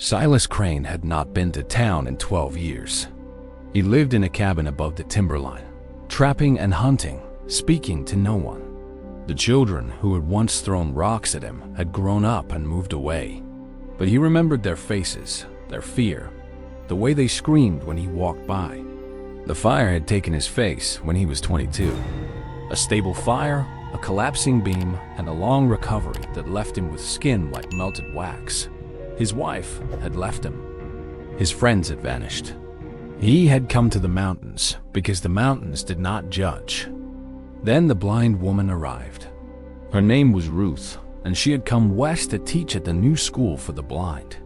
Silas Crane had not been to town in 12 years. He lived in a cabin above the timberline, trapping and hunting, speaking to no one. The children who had once thrown rocks at him had grown up and moved away. But he remembered their faces, their fear, the way they screamed when he walked by. The fire had taken his face when he was 22. A stable fire, a collapsing beam, and a long recovery that left him with skin like melted wax. His wife had left him. His friends had vanished. He had come to the mountains because the mountains did not judge. Then the blind woman arrived. Her name was Ruth, and she had come west to teach at the new school for the blind.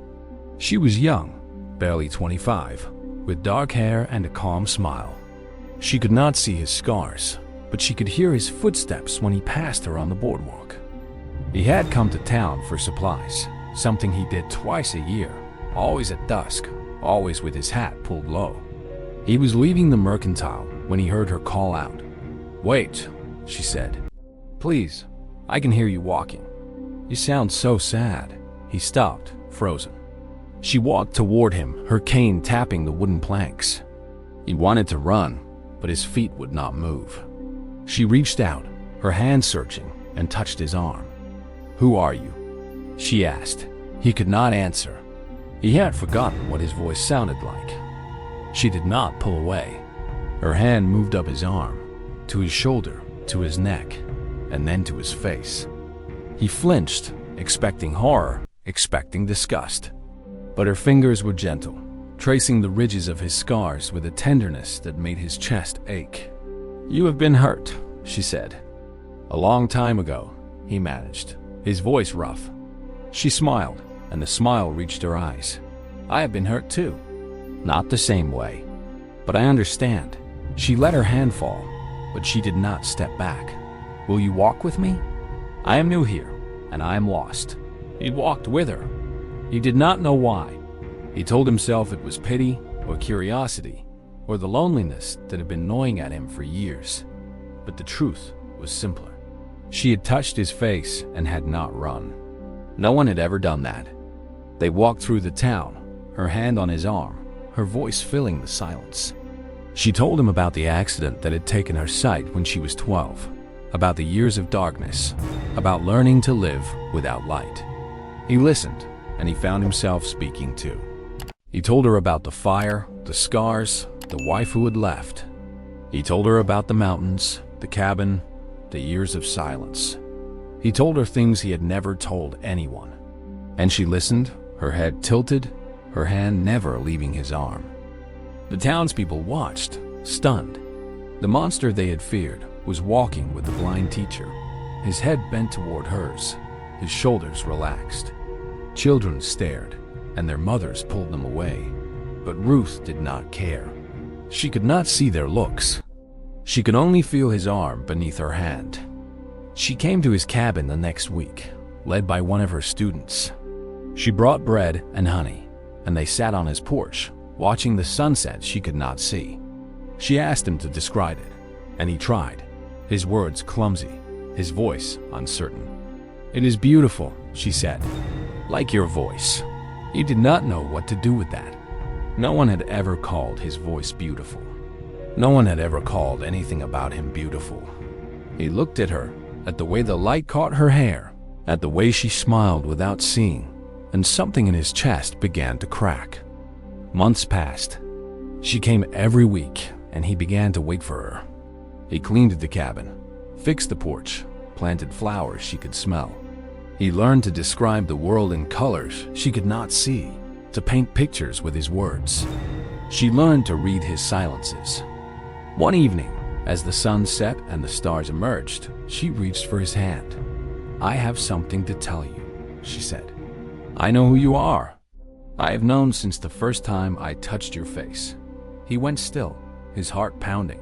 She was young, barely 25, with dark hair and a calm smile. She could not see his scars, but she could hear his footsteps when he passed her on the boardwalk. He had come to town for supplies, something he did twice a year, always at dusk, always with his hat pulled low. He was leaving the mercantile when he heard her call out. "Wait," she said. "Please, I can hear you walking. You sound so sad." He stopped, frozen. She walked toward him, her cane tapping the wooden planks. He wanted to run, but his feet would not move. She reached out, her hand searching, and touched his arm. "Who are you?" she asked. He could not answer. He had forgotten what his voice sounded like. She did not pull away. Her hand moved up his arm, to his shoulder, to his neck, and then to his face. He flinched, expecting horror, expecting disgust. But her fingers were gentle, tracing the ridges of his scars with a tenderness that made his chest ache. "You have been hurt," she said. "A long time ago," he managed, his voice rough. She smiled, and the smile reached her eyes. "I have been hurt too. Not the same way. But I understand." She let her hand fall, but she did not step back. "Will you walk with me? I am new here, and I am lost." He walked with her. He did not know why. He told himself it was pity or curiosity or the loneliness that had been gnawing at him for years. But the truth was simpler. She had touched his face and had not run. No one had ever done that. They walked through the town, her hand on his arm, her voice filling the silence. She told him about the accident that had taken her sight when she was 12, about the years of darkness, about learning to live without light. He listened, and he found himself speaking too. He told her about the fire, the scars, the wife who had left. He told her about the mountains, the cabin, the years of silence. He told her things he had never told anyone. And she listened, her head tilted, her hand never leaving his arm. The townspeople watched, stunned. The monster they had feared was walking with the blind teacher, his head bent toward hers, his shoulders relaxed. Children stared, and their mothers pulled them away. But Ruth did not care. She could not see their looks. She could only feel his arm beneath her hand. She came to his cabin the next week, led by one of her students. She brought bread and honey, and they sat on his porch, watching the sunset she could not see. She asked him to describe it, and he tried, his words clumsy, his voice uncertain. "It is beautiful," she said, "like your voice." He did not know what to do with that. No one had ever called his voice beautiful. No one had ever called anything about him beautiful. He looked at her, at the way the light caught her hair, at the way she smiled without seeing, and something in his chest began to crack. Months passed. She came every week, and he began to wait for her. He cleaned the cabin, fixed the porch, planted flowers she could smell. He learned to describe the world in colors she could not see, to paint pictures with his words. She learned to read his silences. One evening, as the sun set and the stars emerged, she reached for his hand. "I have something to tell you," she said. "I know who you are. I have known since the first time I touched your face." He went still, his heart pounding.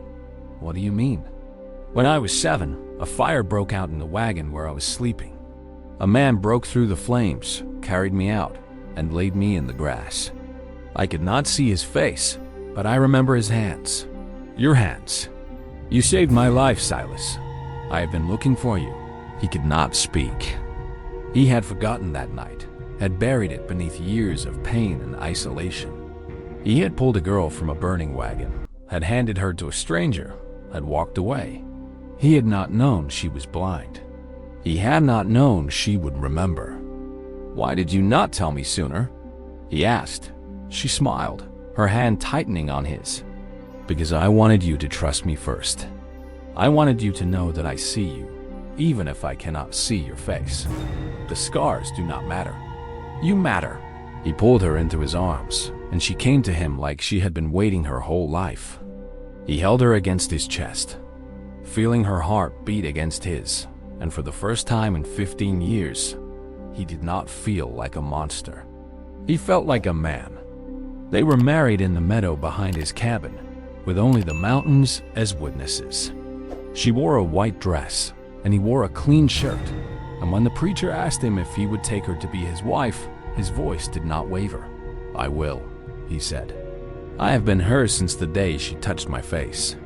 "What do you mean?" "When I was 7, a fire broke out in the wagon where I was sleeping. A man broke through the flames, carried me out, and laid me in the grass. I could not see his face, but I remember his hands. Your hands. You saved my life, Silas. I have been looking for you." He could not speak. He had forgotten that night, had buried it beneath years of pain and isolation. He had pulled a girl from a burning wagon, had handed her to a stranger, had walked away. He had not known she was blind. He had not known she would remember. "Why did you not tell me sooner?" he asked. She smiled, her hand tightening on his. "Because I wanted you to trust me first. I wanted you to know that I see you, even if I cannot see your face. The scars do not matter. You matter." He pulled her into his arms, and she came to him like she had been waiting her whole life. He held her against his chest, feeling her heart beat against his, and for the first time in 15 years, he did not feel like a monster. He felt like a man. They were married in the meadow behind his cabin, with only the mountains as witnesses. She wore a white dress, and he wore a clean shirt, and when the preacher asked him if he would take her to be his wife, his voice did not waver. "I will," he said. "I have been hers since the day she touched my face."